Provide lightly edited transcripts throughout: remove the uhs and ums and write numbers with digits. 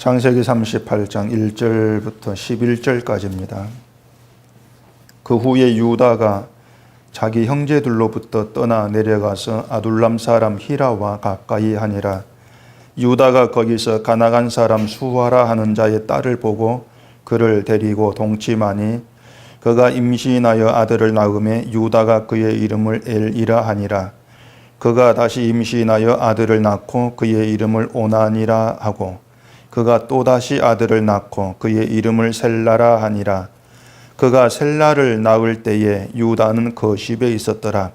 창세기 38장 1절부터 11절까지입니다. 그 후에 유다가 자기 형제들로부터 떠나 내려가서 아둘람 사람 히라와 가까이 하니라. 유다가 거기서 가나안 사람 수하라 하는 자의 딸을 보고 그를 데리고 동침하니 그가 임신하여 아들을 낳음에 유다가 그의 이름을 엘이라 하니라. 그가 다시 임신하여 아들을 낳고 그의 이름을 오난이라 하고 그가 또다시 아들을 낳고 그의 이름을 셀라라 하니라. 그가 셀라를 낳을 때에 유다는 거십에 있었더라.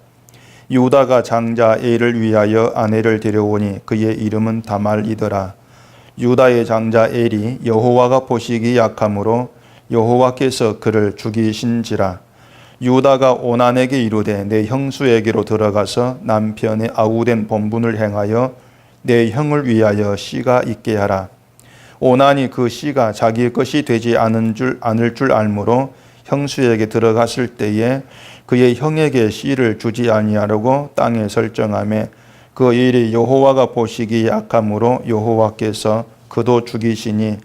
유다가 장자 엘을 위하여 아내를 데려오니 그의 이름은 다말이더라. 유다의 장자 엘이 여호와가 보시기 약함으로 여호와께서 그를 죽이신지라. 유다가 오난에게 이르되 내 형수에게로 들어가서 남편의 아우된 본분을 행하여 내 형을 위하여 씨가 있게 하라. 오난이 그 씨가 자기 것이 되지 않을 줄 알므로 형수에게 들어갔을 때에 그의 형에게 씨를 주지 아니하려고 땅에 설정하며 그 일이 여호와가 보시기 약함으로 여호와께서 그도 죽이시니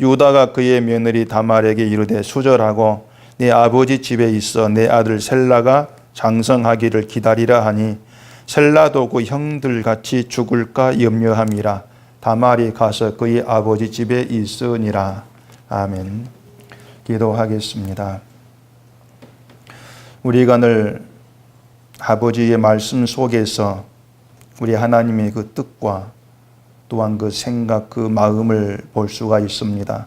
유다가 그의 며느리 다말에게 이르되 수절하고 내 아버지 집에 있어 내 아들 셀라가 장성하기를 기다리라 하니 셀라도 그 형들같이 죽을까 염려함이라. 다말이 가서 그의 아버지 집에 있으니라. 아멘. 기도하겠습니다. 우리가 늘 아버지의 말씀 속에서 우리 하나님의 그 뜻과 또한 그 생각, 그 마음을 볼 수가 있습니다.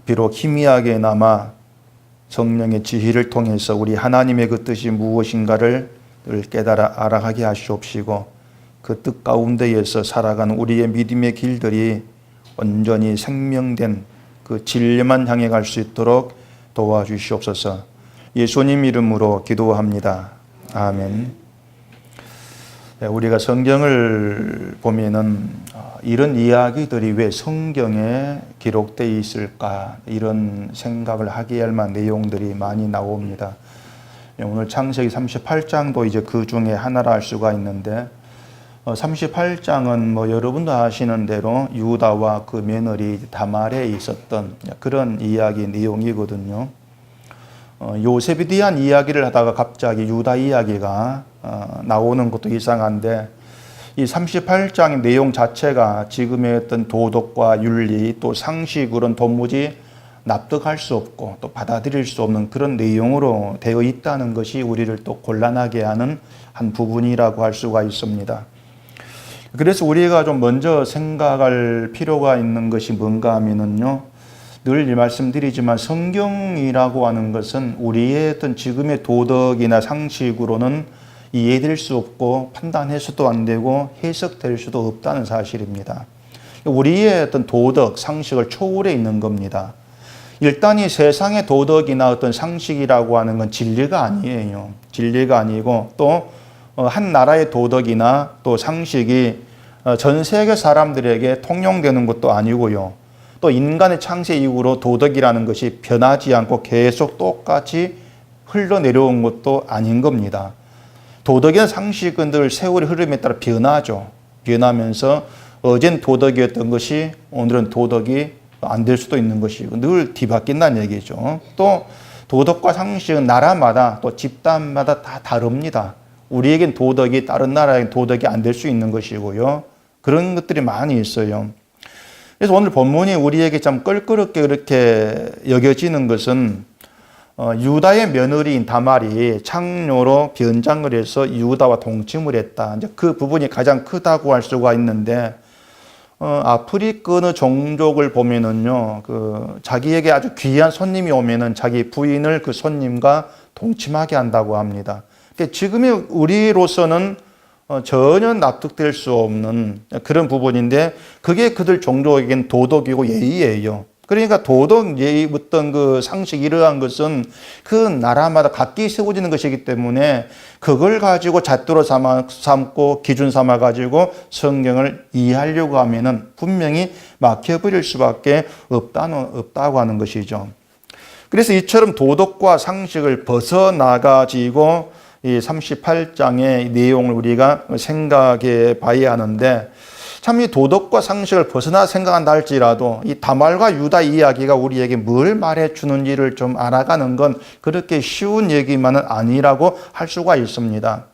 비록 희미하게나마 성령의 지휘를 통해서 우리 하나님의 그 뜻이 무엇인가를 늘 깨달아 알아가게 하시옵시고 그 뜻 가운데에서 살아가는 우리의 믿음의 길들이 온전히 생명된 그 진리만 향해 갈 수 있도록 도와주시옵소서. 예수님 이름으로 기도합니다. 아멘. 우리가 성경을 보면은 이런 이야기들이 왜 성경에 기록되어 있을까 이런 생각을 하게 할 만한 내용들이 많이 나옵니다. 오늘 창세기 38장도 이제 그 중에 하나라 할 수가 있는데 38장은 뭐 여러분도 아시는 대로 유다와 그 며느리 다말에 있었던 그런 이야기 내용이거든요. 요셉에 대한 이야기를 하다가 갑자기 유다 이야기가 나오는 것도 이상한데 이 38장의 내용 자체가 지금의 어떤 도덕과 윤리 또 상식으로는 도무지 납득할 수 없고 또 받아들일 수 없는 그런 내용으로 되어 있다는 것이 우리를 또 곤란하게 하는 한 부분이라고 할 수가 있습니다. 그래서 우리가 좀 먼저 생각할 필요가 있는 것이 뭔가 하면은요, 늘 말씀드리지만 성경이라고 하는 것은 우리의 어떤 지금의 도덕이나 상식으로는 이해될 수 없고 판단해서도 안 되고 해석될 수도 없다는 사실입니다. 우리의 어떤 도덕, 상식을 초월해 있는 겁니다. 일단 이 세상의 도덕이나 어떤 상식이라고 하는 건 진리가 아니에요. 진리가 아니고 또 한 나라의 도덕이나 또 상식이 전 세계 사람들에게 통용되는 것도 아니고요. 또 인간의 창세 이후로 도덕이라는 것이 변하지 않고 계속 똑같이 흘러내려온 것도 아닌 겁니다. 도덕이나 상식은 늘 세월의 흐름에 따라 변하죠. 변하면서 어젠 도덕이었던 것이 오늘은 도덕이 안 될 수도 있는 것이고 늘 뒤바뀐다는 얘기죠. 또 도덕과 상식은 나라마다 또 집단마다 다 다릅니다. 우리에겐 도덕이 다른 나라에겐 도덕이 안 될 수 있는 것이고요. 그런 것들이 많이 있어요. 그래서 오늘 본문이 우리에게 참 껄끄럽게 그렇게 여겨지는 것은 유다의 며느리인 다말이 창녀로 변장을 해서 유다와 동침을 했다. 이제 그 부분이 가장 크다고 할 수가 있는데 아프리카의 종족을 보면은요, 자기에게 아주 귀한 손님이 오면은 자기 부인을 그 손님과 동침하게 한다고 합니다. 지금의 우리로서는 전혀 납득될 수 없는 그런 부분인데 그게 그들 종족에겐 도덕이고 예의예요. 그러니까 도덕, 예의, 어떤 그 상식 이러한 것은 그 나라마다 각기 세워지는 것이기 때문에 그걸 가지고 잣대로 삼고 기준 삼아 가지고 성경을 이해하려고 하면은 분명히 막혀버릴 수밖에 없다고 하는 것이죠. 그래서 이처럼 도덕과 상식을 벗어나가지고 이 38장의 내용을 우리가 생각해 봐야 하는데 참 이 도덕과 상식을 벗어나 생각한다 할지라도 이 다말과 유다 이야기가 우리에게 뭘 말해주는지를 좀 알아가는 건 그렇게 쉬운 얘기만은 아니라고 할 수가 있습니다.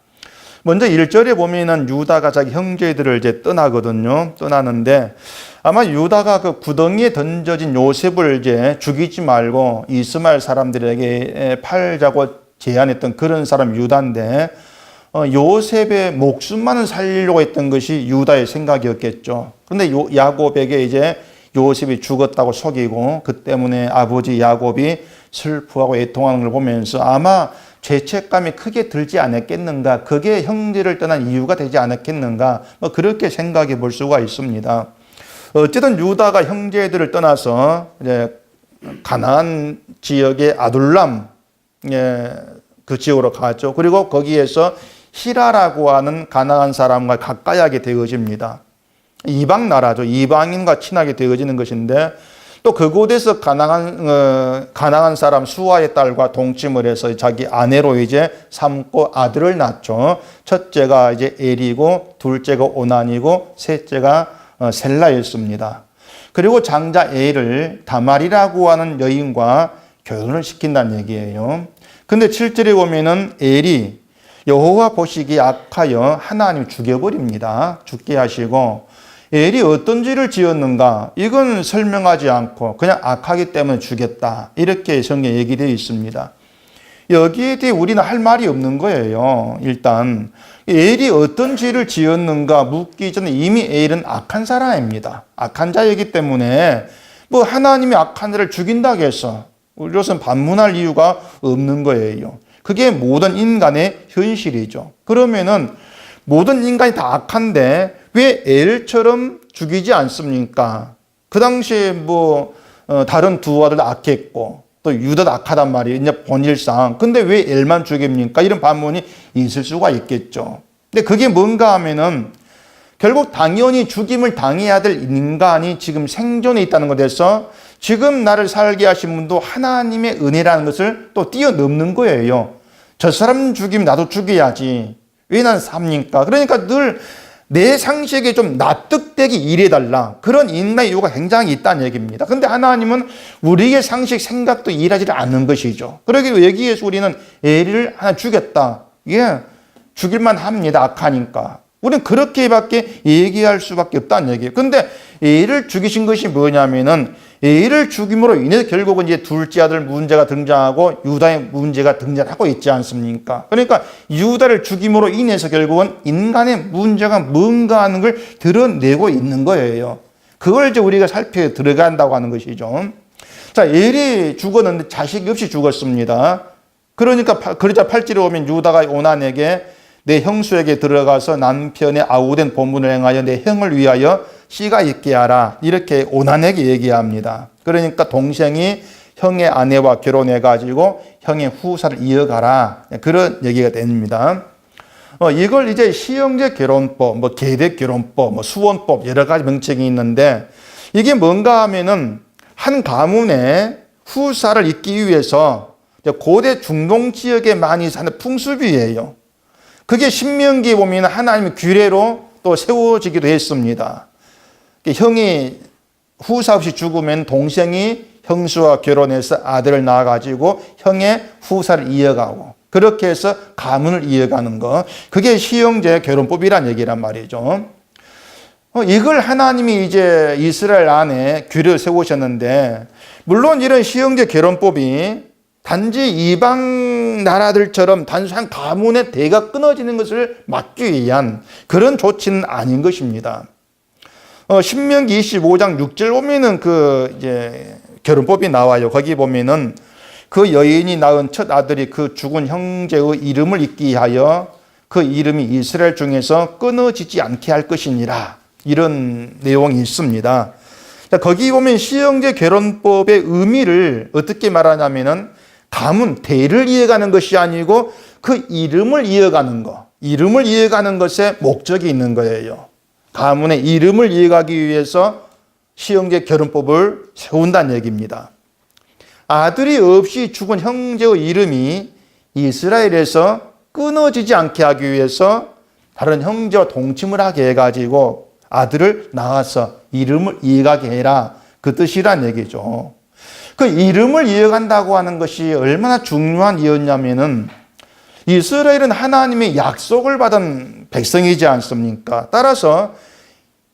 먼저 1절에 보면은 유다가 자기 형제들을 이제 떠나거든요. 떠나는데 아마 유다가 그 구덩이에 던져진 요셉을 이제 죽이지 말고 이스마엘 사람들에게 팔자고 제안했던 그런 사람 유다인데 요셉의 목숨만은 살리려고 했던 것이 유다의 생각이었겠죠. 그런데 야곱에게 이제 요셉이 죽었다고 속이고 그 때문에 아버지 야곱이 슬퍼하고 애통하는 걸 보면서 아마 죄책감이 크게 들지 않았겠는가, 그게 형제를 떠난 이유가 되지 않았겠는가, 뭐 그렇게 생각해 볼 수가 있습니다. 어쨌든 유다가 형제들을 떠나서 이제 가나안 지역의 아둘람 그 지역으로 갔죠. 그리고 거기에서 히라라고 하는 가나안 사람과 가까이 하게 되어집니다. 이방 나라죠. 이방인과 친하게 되어지는 것인데 또 그곳에서 가나안 사람 수아의 딸과 동침을 해서 자기 아내로 이제 삼고 아들을 낳죠. 첫째가 이제 엘이고 둘째가 오난이고 셋째가 셀라였습니다. 그리고 장자 엘을 다말이라고 하는 여인과 결혼을 시킨다는 얘기예요. 근데 7절에 보면은 엘이 여호와 보시기에 악하여 하나님 죽여버립니다. 죽게 하시고 엘이 어떤 죄를 지었는가? 이건 설명하지 않고 그냥 악하기 때문에 죽였다. 이렇게 성경에 얘기되어 있습니다. 여기에 대해 우리는 할 말이 없는 거예요. 일단 엘이 어떤 죄를 지었는가 묻기 전에 이미 엘은 악한 사람입니다. 악한 자이기 때문에 뭐 하나님이 악한 자를 죽인다고 해서 우리로서는 반문할 이유가 없는 거예요. 그게 모든 인간의 현실이죠. 그러면은 모든 인간이 다 악한데 왜 엘처럼 죽이지 않습니까? 그 당시에 뭐 다른 두 아들도 악했고 또 유다도 악하단 말이에요. 이제 본질상. 근데 왜 엘만 죽입니까? 이런 반문이 있을 수가 있겠죠. 근데 그게 뭔가 하면은 결국 당연히 죽임을 당해야 될 인간이 지금 생존에 있다는 것에서 지금 나를 살게 하신 분도 하나님의 은혜라는 것을 또 뛰어넘는 거예요. 저 사람 죽이면 나도 죽여야지. 왜 난 삽니까? 그러니까 늘 내 상식에 좀 납득되게 일해달라. 그런 인간의 요구가 굉장히 있다는 얘기입니다. 근데 하나님은 우리의 상식, 생각도 일하지 않는 것이죠. 그러기 여기에서 우리는 엘을 하나 죽였다. 예, 죽일만 합니다. 악하니까. 우리는 그렇게밖에 얘기할 수밖에 없다는 얘기예요. 근데 엘을 죽이신 것이 뭐냐면은 엘을 죽임으로 인해서 결국은 이제 둘째 아들 문제가 등장하고 유다의 문제가 등장하고 있지 않습니까? 그러니까 유다를 죽임으로 인해서 결국은 인간의 문제가 뭔가 하는 걸 드러내고 있는 거예요. 그걸 이제 우리가 살펴 들어간다고 하는 것이죠. 자, 엘이 죽었는데 자식이 없이 죽었습니다. 그러자 8절에 오면 유다가 오난에게 내 형수에게 들어가서 남편의 아우된 본분을 행하여 내 형을 위하여 씨가 있게 하라. 이렇게 오난에게 얘기합니다. 그러니까 동생이 형의 아내와 결혼해가지고 형의 후사를 이어가라. 그런 얘기가 됩니다. 이걸 이제 시형제 결혼법, 뭐 계대 결혼법, 뭐 수원법 여러 가지 명칭이 있는데 이게 뭔가 하면은 한 가문에 후사를 잇기 위해서 고대 중동 지역에 많이 사는 풍습이에요. 그게 신명기에 보면 하나님의 규례로 또 세워지기도 했습니다. 형이 후사 없이 죽으면 동생이 형수와 결혼해서 아들을 낳아가지고 형의 후사를 이어가고 그렇게 해서 가문을 이어가는 것. 그게 시형제 결혼법이란 얘기란 말이죠. 이걸 하나님이 이제 이스라엘 안에 규례를 세우셨는데 물론 이런 시형제 결혼법이 단지 이방 나라들처럼 단순한 가문의 대가 끊어지는 것을 막기 위한 그런 조치는 아닌 것입니다. 신명기 25장 6절 보면은 그 이제 결혼법이 나와요. 거기 보면은 그 여인이 낳은 첫 아들이 그 죽은 형제의 이름을 잇게 하여 그 이름이 이스라엘 중에서 끊어지지 않게 할 것이니라. 이런 내용이 있습니다. 자, 거기 보면 시형제 결혼법의 의미를 어떻게 말하냐면은 가문, 대를 이어가는 것이 아니고 그 이름을 이어가는 것. 이름을 이어가는 것에 목적이 있는 거예요. 가문의 이름을 이어가기 위해서 시형제 결혼법을 세운다는 얘기입니다. 아들이 없이 죽은 형제의 이름이 이스라엘에서 끊어지지 않게 하기 위해서 다른 형제와 동침을 하게 해가지고 아들을 낳아서 이름을 이어가게 해라. 그 뜻이란 얘기죠. 그 이름을 이어간다고 하는 것이 얼마나 중요한 이유냐면은 이스라엘은 하나님의 약속을 받은 백성이지 않습니까? 따라서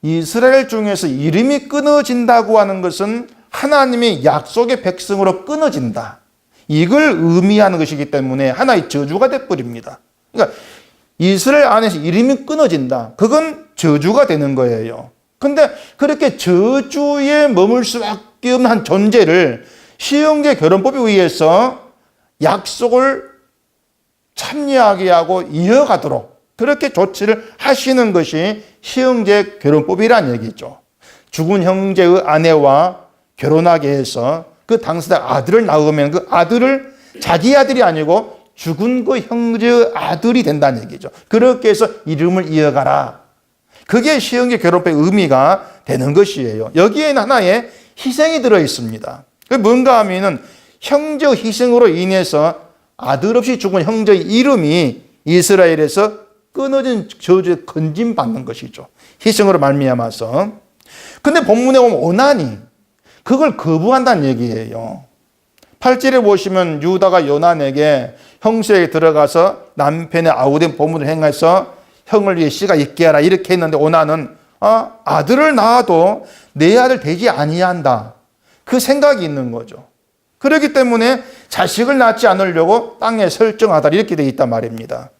이스라엘 중에서 이름이 끊어진다고 하는 것은 하나님의 약속의 백성으로 끊어진다. 이걸 의미하는 것이기 때문에 하나의 저주가 돼버립니다. 그러니까 이스라엘 안에서 이름이 끊어진다. 그건 저주가 되는 거예요. 근데 그렇게 저주에 머물 수밖에 없는 한 존재를 시형제 결혼법에 의해서 약속을 참여하게 하고 이어가도록 그렇게 조치를 하시는 것이 시형제 결혼법이란 얘기죠. 죽은 형제의 아내와 결혼하게 해서 그 당사자 아들을 낳으면 그 아들을 자기 아들이 아니고 죽은 그 형제의 아들이 된다는 얘기죠. 그렇게 해서 이름을 이어가라. 그게 시형제 결혼법의 의미가 되는 것이에요. 여기에는 하나의 희생이 들어 있습니다. 그게 뭔가 하면은 형제 희생으로 인해서 아들 없이 죽은 형제의 이름이 이스라엘에서 끊어진 저주에 건진받는 것이죠. 희생으로 말미암아서. 근데 본문에 보면 오난이 그걸 거부한다는 얘기예요. 8절에 보시면 유다가 요난에게 형수에게 들어가서 남편의 아우된 보문을 행해서 형을 위해 씨가 있게 하라 이렇게 했는데 오난은 아들을 낳아도 내 아들 되지 아니한다. 그 생각이 있는 거죠. 그렇기 때문에 자식을 낳지 않으려고 땅에 설정하다 이렇게 되어 있단 말입니다.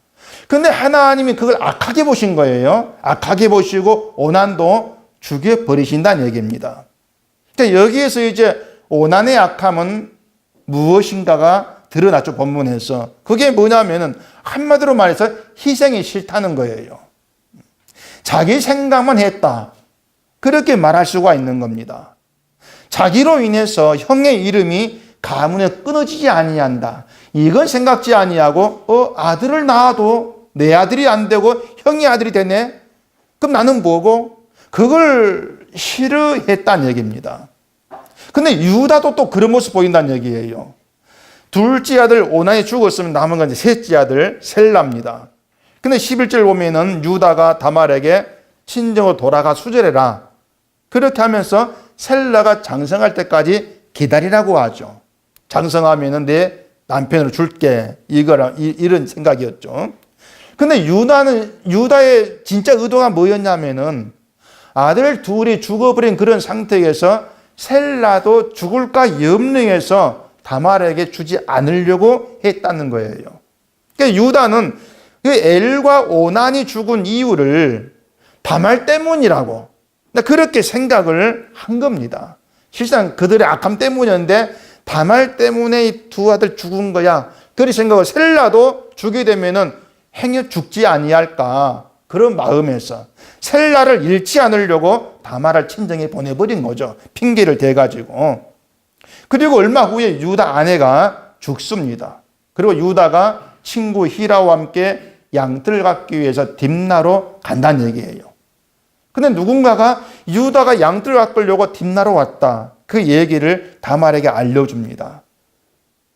근데 하나님이 그걸 악하게 보신 거예요. 악하게 보시고 오난도 죽여버리신다는 얘기입니다. 그러니까 여기에서 이제 오난의 악함은 무엇인가가 드러났죠, 본문에서. 그게 뭐냐면은 한마디로 말해서 희생이 싫다는 거예요. 자기 생각만 했다. 그렇게 말할 수가 있는 겁니다. 자기로 인해서 형의 이름이 가문에 끊어지지 아니한다. 이건 생각지 아니하고 아들을 낳아도 내 아들이 안 되고 형의 아들이 되네. 그럼 나는 뭐고? 그걸 싫어했다는 얘기입니다. 근데 유다도 또 그런 모습 보인다는 얘기예요. 둘째 아들 오난이 죽었으면 남은 건 이제 셋째 아들 셀라입니다. 근데 11절 보면은 유다가 다말에게 친정으로 돌아가 수절해라. 그렇게 하면서 셀라가 장성할 때까지 기다리라고 하죠. 장성하면은 내 남편으로 줄게. 이런 생각이었죠. 근데 유다의 진짜 의도가 뭐였냐면은 아들 둘이 죽어버린 그런 상태에서 셀라도 죽을까 염려해서 다말에게 주지 않으려고 했다는 거예요. 그러니까 유다는 그 엘과 오난이 죽은 이유를 다말 때문이라고 그렇게 생각을 한 겁니다. 실상 그들의 악함 때문이었는데 다말 때문에 이 두 아들 죽은 거야. 그렇게 생각하고 셀라도 죽게 되면은 행여 죽지 아니할까 그런 마음에서 셀라를 잃지 않으려고 다말을 친정에 보내버린 거죠. 핑계를 대가지고. 그리고 얼마 후에 유다 아내가 죽습니다. 그리고 유다가 친구 히라와 함께 양털을 갖기 위해서 딥나로 간다는 얘기예요. 근데 누군가가 유다가 양털을 갖으려고 딥나로 왔다. 그 얘기를 다말에게 알려줍니다.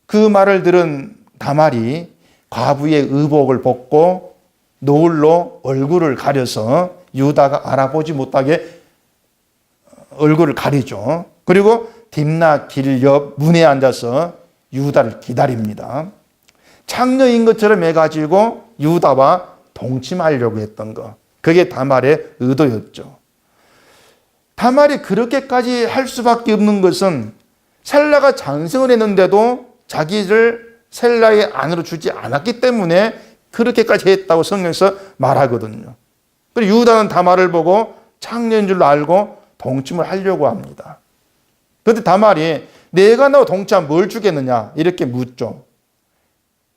그 말을 들은 다말이 과부의 의복을 벗고 노을로 얼굴을 가려서 유다가 알아보지 못하게 얼굴을 가리죠. 그리고 딥나 길 옆 문에 앉아서 유다를 기다립니다. 창녀인 것처럼 해가지고 유다와 동침하려고 했던 거. 그게 다말의 의도였죠. 다말이 그렇게까지 할 수밖에 없는 것은 셀라가 장성을 했는데도 자기를 셀라의 아내로 주지 않았기 때문에 그렇게까지 했다고 성경에서 말하거든요. 그리고 유다는 다말을 보고 창녀인 줄로 알고 동침을 하려고 합니다. 그런데 다말이 내가 너와 동침하면 뭘 주겠느냐 이렇게 묻죠.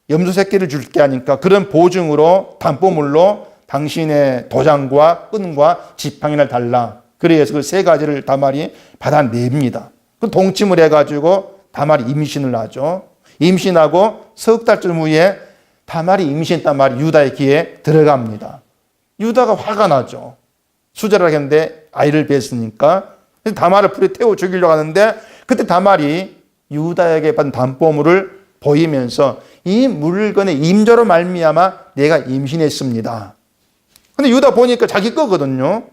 염소 새끼를 줄게 하니까 그런 보증으로 담보물로 당신의 도장과 끈과 지팡이를 달라. 그래서 그 세 가지를 다말이 받아냅니다. 그 동침을 해가지고 다말이 임신을 하죠. 임신하고 석 달쯤 후에 다말이 임신했단 말이 유다의 귀에 들어갑니다. 유다가 화가 나죠. 수절을 하겠는데 아이를 뱄으니까 다말을 불에 태워 죽이려고 하는데 그때 다말이 유다에게 받은 담보물을 보이면서 이 물건의 임조로 말미암아 내가 임신했습니다. 근데 유다 보니까 자기 거거든요.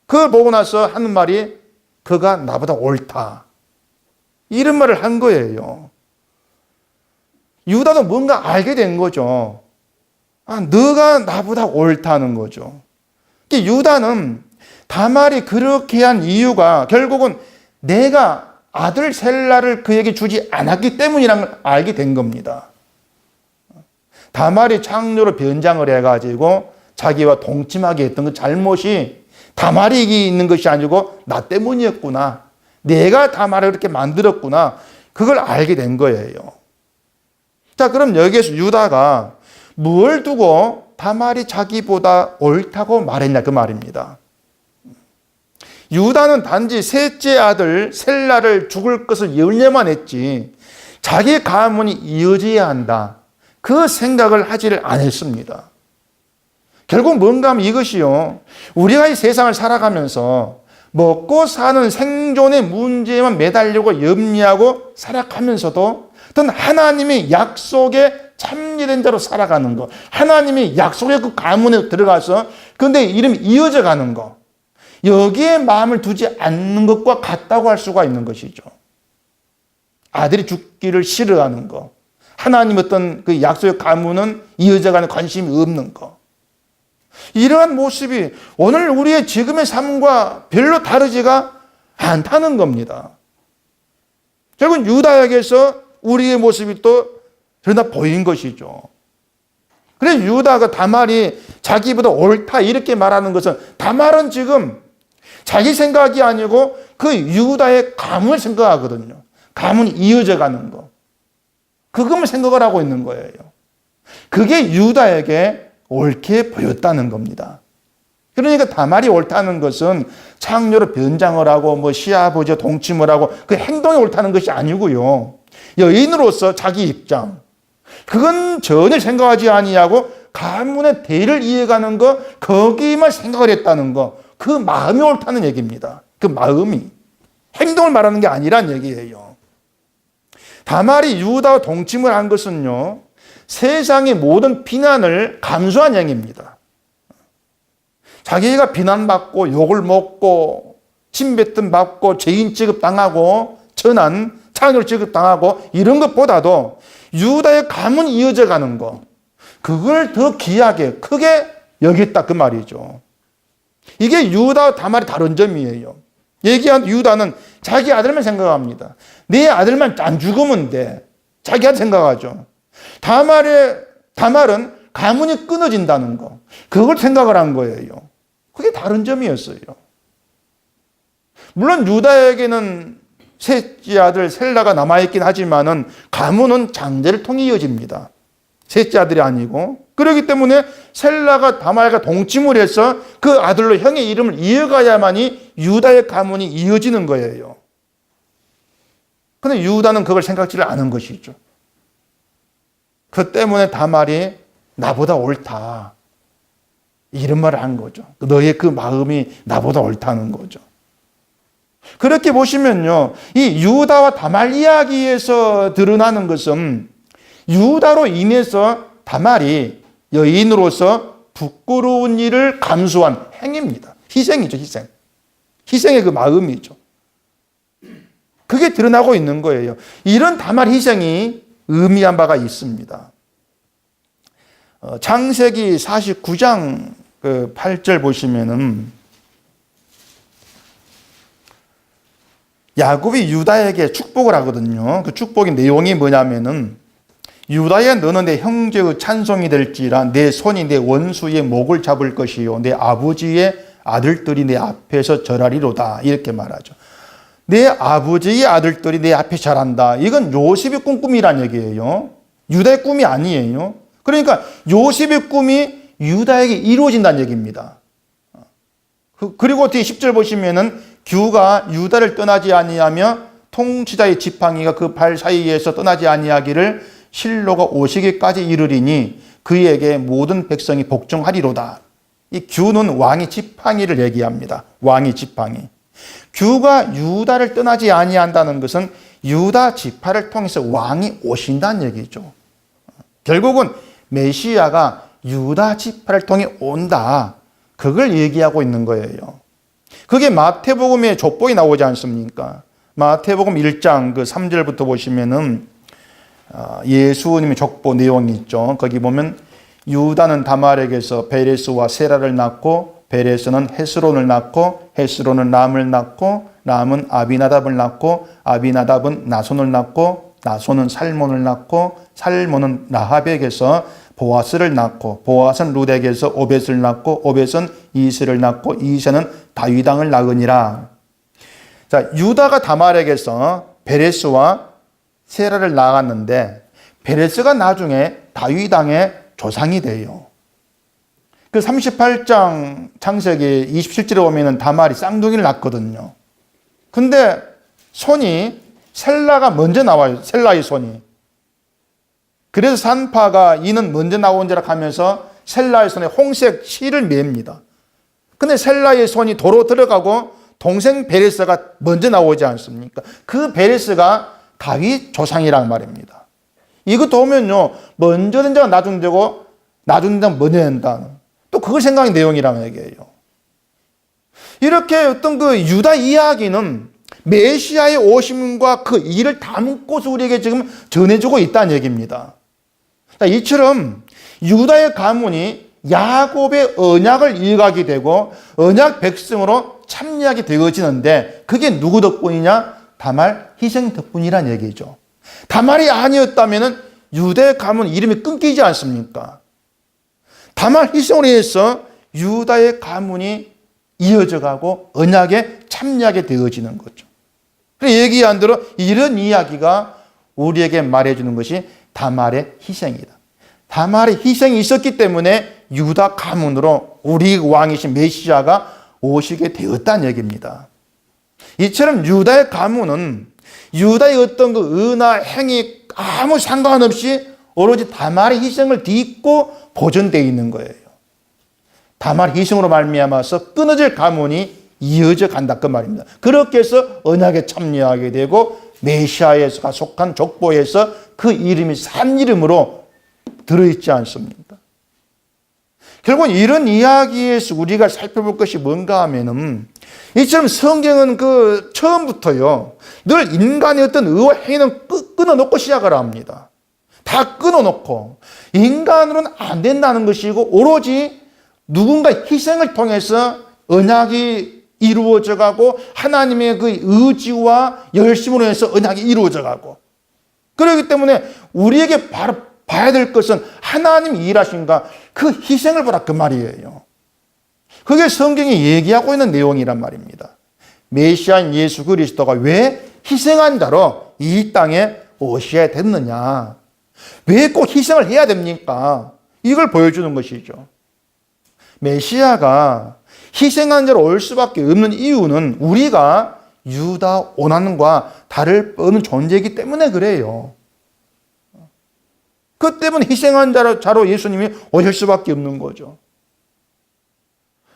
그걸 보고 나서 하는 말이 그가 나보다 옳다. 이런 말을 한 거예요. 유다도 뭔가 알게 된 거죠. 너가 나보다 옳다는 거죠. 유다는 다말이 그렇게 한 이유가 결국은 내가 아들 셀라를 그에게 주지 않았기 때문이라는 걸 알게 된 겁니다. 다말이 창녀로 변장을 해가지고 자기와 동침하게 했던 그 잘못이 다말이 있는 것이 아니고 나 때문이었구나. 내가 다말을 그렇게 만들었구나. 그걸 알게 된 거예요. 자, 그럼 여기에서 유다가 뭘 두고 다말이 자기보다 옳다고 말했냐 그 말입니다. 유다는 단지 셋째 아들 셀라를 죽을 것을 열려만 했지 자기 가문이 이어져야 한다. 그 생각을 하지를 않았습니다. 결국 뭔가 하면 이것이요. 우리가 이 세상을 살아가면서 먹고 사는 생존의 문제에만 매달리고 염려하고 살아가면서도 어떤 하나님의 약속에 참여된 자로 살아가는 것. 하나님의 약속의 그 가문에 들어가서 근데 이름이 이어져 가는 것. 여기에 마음을 두지 않는 것과 같다고 할 수가 있는 것이죠. 아들이 죽기를 싫어하는 것. 하나님 어떤 그 약속의 가문은 이어져 가는 관심이 없는 것. 이러한 모습이 오늘 우리의 지금의 삶과 별로 다르지가 않다는 겁니다. 결국은 유다에게서 우리의 모습이 또 그러나 보인 것이죠. 그래서 유다가 다말이 자기보다 옳다 이렇게 말하는 것은 다말은 지금 자기 생각이 아니고 그 유다의 가문을 생각하거든요. 가문이 이어져 가는 거. 그것만 생각을 하고 있는 거예요. 그게 유다에게 옳게 보였다는 겁니다. 그러니까 다말이 옳다는 것은 창녀로 변장을 하고 시아버지와 동침을 하고 그 행동이 옳다는 것이 아니고요. 여인으로서 자기 입장. 그건 전혀 생각하지 아니하고 가문의 대를 이어가는 거 거기만 생각을 했다는 거. 그 마음이 옳다는 얘기입니다. 그 마음이. 행동을 말하는 게 아니란 얘기예요. 다말이 유다와 동침을 한 것은요. 세상의 모든 비난을 감수한 행위입니다. 자기가 비난받고 욕을 먹고 침뱉음 받고 죄인 취급당하고 천한 창녀 취급당하고 이런 것보다도 유다의 가문이 이어져 가는 것 그걸 더 귀하게 크게 여겼다 그 말이죠. 이게 유다와 다말이 다른 점이에요. 얘기한 유다는 자기 아들만 생각합니다. 내 아들만 안 죽으면 돼. 자기 아들 생각하죠. 다말은 가문이 끊어진다는 거. 그걸 생각을 한 거예요. 그게 다른 점이었어요. 물론 유다에게는 셋째 아들 셀라가 남아있긴 하지만은 가문은 장제를 통해 이어집니다. 셋째 아들이 아니고. 그렇기 때문에 셀라가 다말과 동침을 해서 그 아들로 형의 이름을 이어가야만이 유다의 가문이 이어지는 거예요. 그런데 유다는 그걸 생각지를 않은 것이죠. 그 때문에 다말이 나보다 옳다. 이런 말을 한 거죠. 너의 그 마음이 나보다 옳다는 거죠. 그렇게 보시면요. 이 유다와 다말 이야기에서 드러나는 것은 유다로 인해서 다말이 여인으로서 부끄러운 일을 감수한 행위입니다. 희생이죠, 희생. 희생의 그 마음이죠. 그게 드러나고 있는 거예요. 이런 다말 희생이 의미한 바가 있습니다. 창세기 49장 8절 보시면은 야곱이 유다에게 축복을 하거든요. 그 축복의 내용이 뭐냐면은 유다야 너는 내 형제의 찬송이 될지라 내 손이 내 원수의 목을 잡을 것이요 내 아버지의 아들들이 내 앞에서 절하리로다 이렇게 말하죠. 내 아버지의 아들들이 내 앞에 절한다. 이건 요셉의 꿈이란 얘기예요. 유다의 꿈이 아니에요. 그러니까 요셉의 꿈이 유다에게 이루어진다는 얘기입니다. 그리고 뒤에 10절 보시면은 규가 유다를 떠나지 아니하며 통치자의 지팡이가 그 발 사이에서 떠나지 아니하기를 실로가 오시기까지 이르리니 그에게 모든 백성이 복종하리로다. 이 규는 왕의 지팡이를 얘기합니다. 왕의 지팡이. 규가 유다를 떠나지 아니한다는 것은 유다 지파를 통해서 왕이 오신다는 얘기죠. 결국은 메시아가 유다 지파를 통해 온다. 그걸 얘기하고 있는 거예요. 그게 마태복음의 족보에 나오지 않습니까? 마태복음 1장 그 3절부터 보시면은 예수님의 족보 내용이 있죠. 거기 보면 유다는 다말에게서 베레스와 세라를 낳고 베레스는 헤스론을 낳고 헤스론은 람을 낳고 람은 아비나답을 낳고 아비나답은 나손을 낳고 나손은 살몬을 낳고 살몬은 라합에게서 보아스를 낳고 보아스는 룻에게서 오벳을 낳고 오벳은 이세를 낳고 이세는 다윗 왕을 낳으니라. 자, 유다가 다말에게서 베레스와 세라를 낳았는데 베레스가 나중에 다윗 왕의 조상이 돼요. 그 38장 창세기 27절에 보면은 다말이 쌍둥이를 낳거든요. 근데 손이 셀라가 먼저 나와요. 셀라의 손이. 그래서 산파가 이는 먼저 나온지라 하면서 셀라의 손에 홍색 실을 맵니다. 근데 셀라의 손이 도로 들어가고 동생 베레스가 먼저 나오지 않습니까? 그 베레스가 다윗 조상이란 말입니다. 이것도 보면요, 먼저 된 자가 나중 되고 나중 된 자가 먼저 된다. 또 그걸 생각한 내용이라는 얘기예요. 이렇게 어떤 그 유다 이야기는 메시아의 오심과 그 일을 담고서 우리에게 지금 전해주고 있다는 얘기입니다. 이처럼 유다의 가문이 야곱의 언약을 이어가게 되고 언약 백성으로 참여하게 되어지는데 그게 누구 덕분이냐? 다말 희생 덕분이란 얘기죠. 다말이 아니었다면 유다의 가문 이름이 끊기지 않습니까? 다말 희생으로 인해서 유다의 가문이 이어져가고 언약에 참여하게 되어지는 거죠. 그래서 얘기한 대로 이런 이야기가 우리에게 말해주는 것이 다말의 희생이다. 다말의 희생이 있었기 때문에 유다 가문으로 우리 왕이신 메시아가 오시게 되었다는 얘기입니다. 이처럼 유다의 가문은 유다의 어떤 그 은하 행위 아무 상관없이 오로지 다말의 희생을 딛고 보존되어 있는 거예요. 다말 희생으로 말미암아서 끊어질 가문이 이어져 간다 그 말입니다. 그렇게 해서 언약에 참여하게 되고 메시아에서 속한 족보에서 그 이름이 산 이름으로 들어있지 않습니까? 결국 이런 이야기에서 우리가 살펴볼 것이 뭔가 하면은 이처럼 성경은 그 처음부터요 늘 인간의 어떤 의와 행위는 끊어놓고 시작을 합니다. 다 끊어놓고 인간으로는 안 된다는 것이고 오로지 누군가 희생을 통해서 언약이 이루어져 가고 하나님의 그 의지와 열심으로 해서 언약이 이루어져 가고 그렇기 때문에 우리에게 바로 봐야 될 것은 하나님이 일하신가 그 희생을 보라 그 말이에요. 그게 성경이 얘기하고 있는 내용이란 말입니다. 메시아인 예수 그리스도가 왜 희생한 자로 이 땅에 오셔야 됐느냐, 왜 꼭 희생을 해야 됩니까? 이걸 보여주는 것이죠. 메시아가 희생한 자로 올 수밖에 없는 이유는 우리가 유다 오난과 다를 바 없는 존재이기 때문에 그래요. 그 때문에 희생한 자로 예수님이 오실 수밖에 없는 거죠.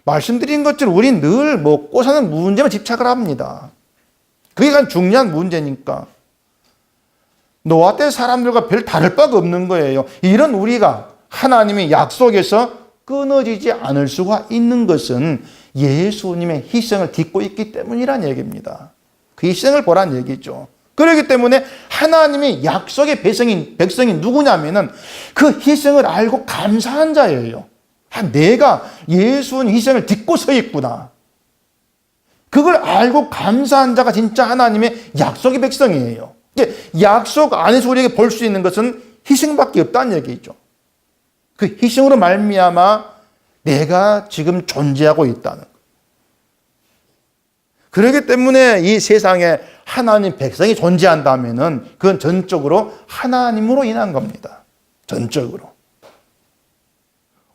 말씀드린 것처럼 우리는 늘 먹고 사는 문제만 집착을 합니다. 그게 가장 중요한 문제니까. 노아 때 사람들과 별 다를 바가 없는 거예요. 이런 우리가 하나님의 약속에서 끊어지지 않을 수가 있는 것은 예수님의 희생을 딛고 있기 때문이란 얘기입니다. 그 희생을 보란 얘기죠. 그렇기 때문에 하나님의 약속의 백성이 누구냐면은 그 희생을 알고 감사한 자예요. 내가 예수님 희생을 딛고 서 있구나. 그걸 알고 감사한 자가 진짜 하나님의 약속의 백성이에요. 약속 안에서 우리에게 볼 수 있는 것은 희생밖에 없다는 얘기죠. 그 희생으로 말미암아 내가 지금 존재하고 있다는 것. 그렇기 때문에 이 세상에 하나님 백성이 존재한다면은 그건 전적으로 하나님으로 인한 겁니다. 전적으로.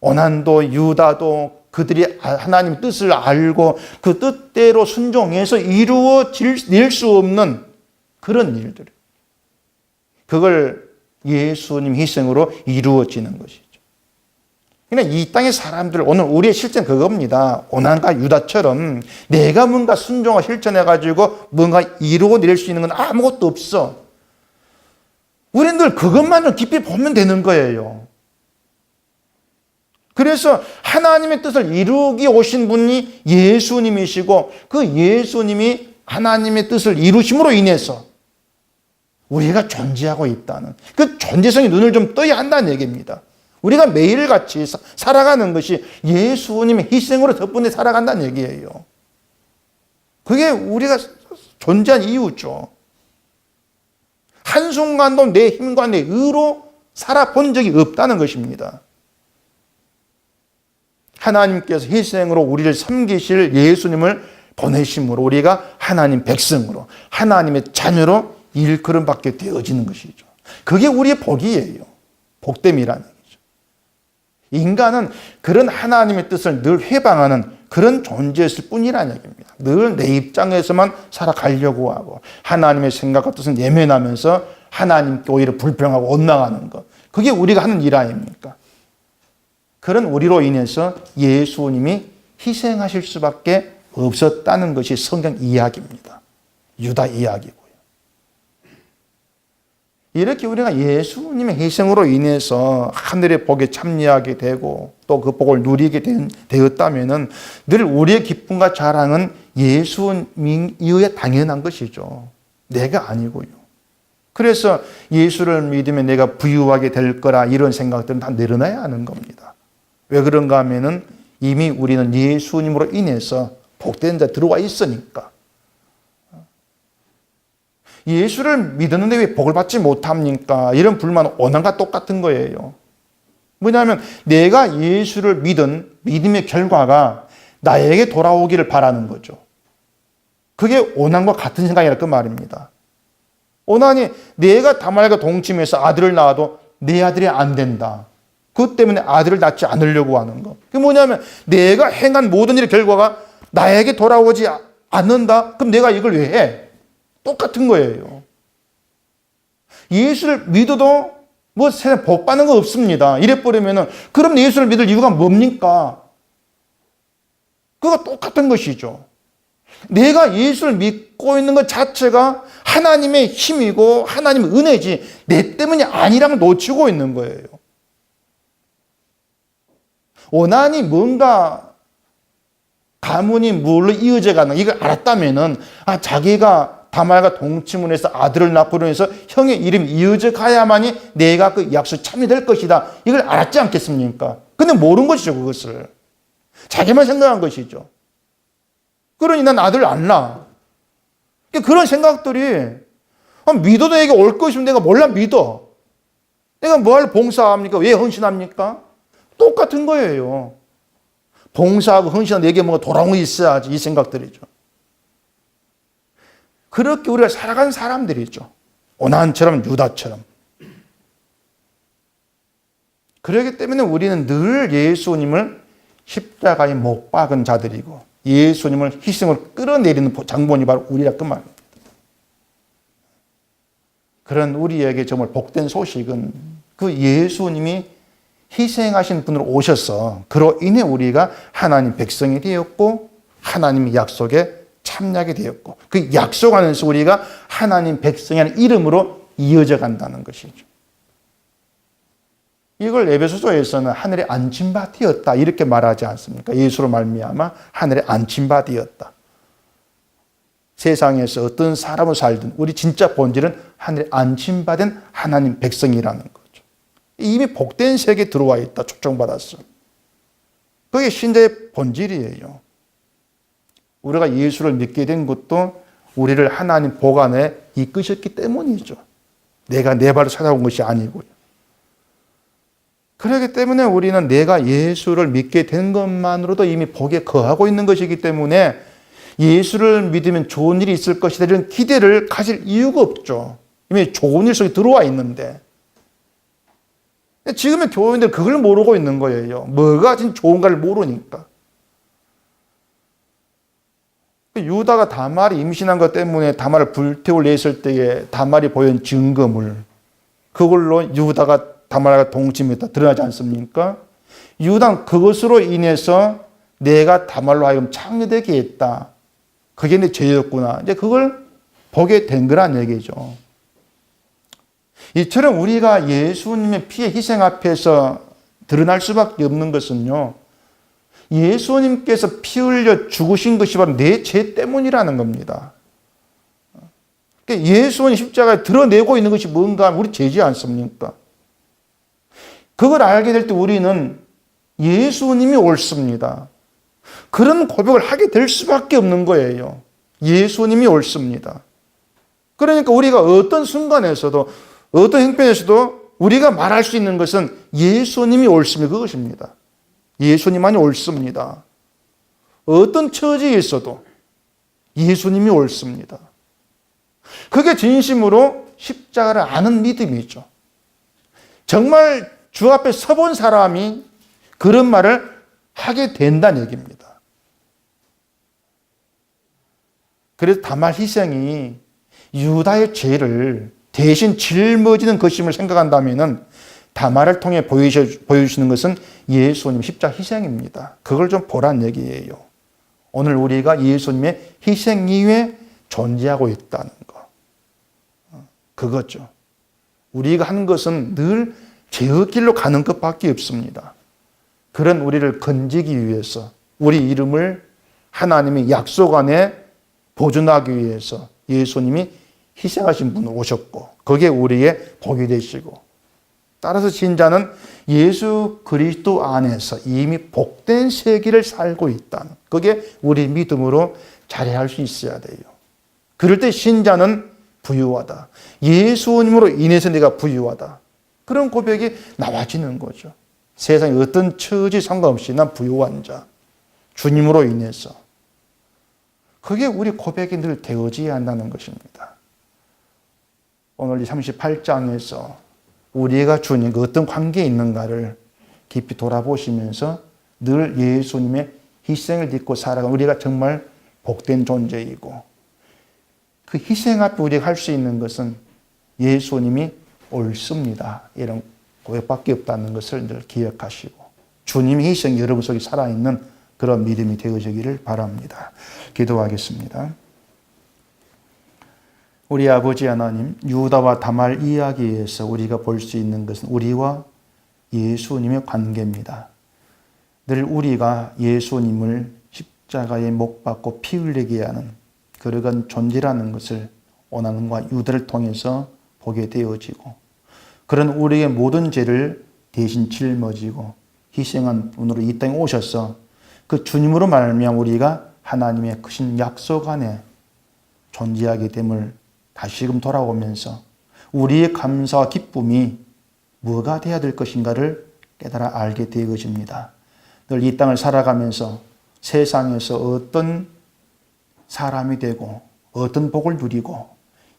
오난도 유다도 그들이 하나님 뜻을 알고 그 뜻대로 순종해서 이루어질 수 없는 그런 일들. 그걸 예수님 희생으로 이루어지는 것이죠. 그러니까 이 땅의 사람들, 오늘 우리의 실제는 그겁니다. 오난과 유다처럼 내가 뭔가 순종을 실천해가지고 뭔가 이루어낼 수 있는 건 아무것도 없어. 우리는 늘 그것만을 깊이 보면 되는 거예요. 그래서 하나님의 뜻을 이루기 오신 분이 예수님이시고 그 예수님이 하나님의 뜻을 이루심으로 인해서 우리가 존재하고 있다는 그 존재성의 눈을 좀 떠야 한다는 얘기입니다. 우리가 매일같이 살아가는 것이 예수님의 희생으로 덕분에 살아간다는 얘기예요. 그게 우리가 존재한 이유죠. 한순간도 내 힘과 내 의로 살아본 적이 없다는 것입니다. 하나님께서 희생으로 우리를 섬기실 예수님을 보내심으로 우리가 하나님 백성으로 하나님의 자녀로 일컬음받게 되어지는 것이죠. 그게 우리의 복이에요. 복됨이라는 얘기죠. 인간은 그런 하나님의 뜻을 늘 회방하는 그런 존재였을 뿐이라는 얘기입니다. 늘 내 입장에서만 살아가려고 하고 하나님의 생각과 뜻은 예면하면서 하나님께 오히려 불평하고 원망하는 것. 그게 우리가 하는 일 아닙니까? 그런 우리로 인해서 예수님이 희생하실 수밖에 없었다는 것이 성경 이야기입니다. 유다 이야기고요. 이렇게 우리가 예수님의 희생으로 인해서 하늘의 복에 참여하게 되고 또 그 복을 누리게 되었다면 늘 우리의 기쁨과 자랑은 예수님이어야 당연한 것이죠. 내가 아니고요. 그래서 예수를 믿으면 내가 부유하게 될 거라 이런 생각들은 다 내려놔야 하는 겁니다. 왜 그런가 하면은 이미 우리는 예수님으로 인해서 복된 자 들어와 있으니까. 예수를 믿었는데 왜 복을 받지 못합니까? 이런 불만은 오난과 똑같은 거예요. 뭐냐면 내가 예수를 믿은 믿음의 결과가 나에게 돌아오기를 바라는 거죠. 그게 오난과 같은 생각이라 그 말입니다. 오난이 내가 다말과 동침해서 아들을 낳아도 내 아들이 안 된다. 그것 때문에 아들을 낳지 않으려고 하는 거. 그게 뭐냐면 내가 행한 모든 일의 결과가 나에게 돌아오지 않는다? 그럼 내가 이걸 왜 해? 똑같은 거예요. 예수를 믿어도 뭐 세상 복 받는 거 없습니다. 이래버리면은 그럼 예수를 믿을 이유가 뭡니까? 그거 똑같은 것이죠. 내가 예수를 믿고 있는 것 자체가 하나님의 힘이고 하나님의 은혜지 내 때문이 아니라는 걸 놓치고 있는 거예요. 오난이 뭔가 가문이 뭘로 이어져 가는 이걸 알았다면은 자기가 다말과 동침을 해서 아들을 낳고 해서 형의 이름이 이어져 가야만이 내가 그 약속 참여될 것이다. 이걸 알았지 않겠습니까? 근데 모르는 것이죠, 그것을. 자기만 생각한 것이죠. 그러니 난 아들 안 낳아. 그런 생각들이 믿어도 내게 올 것이면 내가 몰라 믿어. 내가 뭘 봉사합니까? 왜 헌신합니까? 똑같은 거예요. 봉사하고 헌신하고 내게 뭐가 돌아온 게 있어야지 이 생각들이죠. 그렇게 우리가 살아가는 사람들이죠. 오난처럼 유다처럼. 그렇기 때문에 우리는 늘 예수님을 십자가에 못 박은 자들이고 예수님을 희생을 끌어내리는 장본이 바로 우리라 그 말입니다. 그런 우리에게 정말 복된 소식은 그 예수님이 희생하신 분으로 오셔서 그로 인해 우리가 하나님 백성이 되었고 하나님의 약속에 참여하게 되었고 그 약속 안에서 우리가 하나님 백성이라는 이름으로 이어져 간다는 것이죠. 이걸 에베소서에서는 하늘의 안침바 되었다 이렇게 말하지 않습니까? 예수로 말미암아 하늘의 안침바 되었다. 세상에서 어떤 사람으로 살든 우리 진짜 본질은 하늘의 안침받은 하나님 백성이라는 거죠. 이미 복된 세계에 들어와 있다. 초청받았어. 그게 신자의 본질이에요. 우리가 예수를 믿게 된 것도 우리를 하나님 복 안에 이끄셨기 때문이죠. 내가 내 발로 찾아온 것이 아니고요. 그렇기 때문에 우리는 내가 예수를 믿게 된 것만으로도 이미 복에 거하고 있는 것이기 때문에 예수를 믿으면 좋은 일이 있을 것이다 이런 기대를 가질 이유가 없죠. 이미 좋은 일 속에 들어와 있는데. 지금의 교인들 그걸 모르고 있는 거예요. 뭐가 진짜 좋은가를 모르니까. 유다가 다말이 임신한 것 때문에 다말을 불태우려 했을 때에 다말이 보인 증거물 그걸로 유다가 다말과 동침했다 드러나지 않습니까? 유다는 그것으로 인해서 내가 다말로 하여금 창녀되게 했다. 그게 내 죄였구나. 이제 그걸 보게 된 거란 얘기죠. 이처럼 우리가 예수님의 피의 희생 앞에서 드러날 수밖에 없는 것은요, 예수님께서 피 흘려 죽으신 것이 바로 내 죄 때문이라는 겁니다. 그러니까 예수님 십자가에 드러내고 있는 것이 뭔가 하면 우리 죄지 않습니까? 그걸 알게 될 때 우리는 예수님이 옳습니다. 그런 고백을 하게 될 수밖에 없는 거예요. 예수님이 옳습니다. 그러니까 우리가 어떤 순간에서도 어떤 형편에서도 우리가 말할 수 있는 것은 예수님이 옳습니다. 그것입니다. 예수님만이 옳습니다. 어떤 처지에 있어도 예수님이 옳습니다. 그게 진심으로 십자가를 아는 믿음이죠. 정말 주 앞에 서본 사람이 그런 말을 하게 된다는 얘기입니다. 그래서 다말 희생이 유다의 죄를 대신 짊어지는 것임을 생각한다면 다말을 통해 보여주시는 것은 예수님 십자가 희생입니다. 그걸 좀 보란 얘기예요. 오늘 우리가 예수님의 희생 이후에 존재하고 있다는 거. 그거죠. 우리가 하는 것은 늘 죄의 길로 가는 것밖에 없습니다. 그런 우리를 건지기 위해서 우리 이름을 하나님의 약속 안에 보존하기 위해서 예수님이 희생하신 분 오셨고 거기에 우리의 복이 되시고 따라서 신자는 예수 그리스도 안에서 이미 복된 세계를 살고 있다는 그게 우리 믿음으로 자리할 수 있어야 돼요. 그럴 때 신자는 부유하다. 예수님으로 인해서 내가 부유하다. 그런 고백이 나와지는 거죠. 세상에 어떤 처지 상관없이 난 부유한 자. 주님으로 인해서. 그게 우리 고백이 늘 되어져야 한다는 것입니다. 오늘 이 38장에서 우리가 주님과 어떤 관계에 있는가를 깊이 돌아보시면서 늘 예수님의 희생을 믿고 살아가는 우리가 정말 복된 존재이고 그 희생 앞에 우리가 할 수 있는 것은 예수님이 옳습니다. 이런 고백밖에 없다는 것을 늘 기억하시고 주님의 희생이 여러분 속에 살아있는 그런 믿음이 되어지기를 바랍니다. 기도하겠습니다. 우리 아버지 하나님, 유다와 다말 이야기에서 우리가 볼 수 있는 것은 우리와 예수님의 관계입니다. 늘 우리가 예수님을 십자가에 못 박고 피 흘리게 하는 그러한 존재라는 것을 오나는과 유다를 통해서 보게 되어지고 그런 우리의 모든 죄를 대신 짊어지고 희생한 분으로 이 땅에 오셔서 그 주님으로 말미암아 우리가 하나님의 크신 약속 안에 존재하게 됨을 다시금 돌아오면서 우리의 감사와 기쁨이 뭐가 되어야 될 것인가를 깨달아 알게 될 것입니다. 늘 이 땅을 살아가면서 세상에서 어떤 사람이 되고 어떤 복을 누리고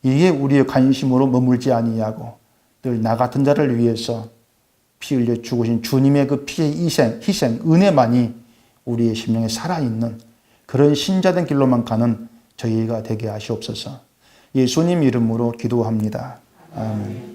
이게 우리의 관심으로 머물지 아니하고 늘 나 같은 자를 위해서 피 흘려 죽으신 주님의 그 피의 희생, 은혜만이 우리의 심령에 살아있는 그런 신자된 길로만 가는 저희가 되게 하시옵소서. 예수님 이름으로 기도합니다. 아멘.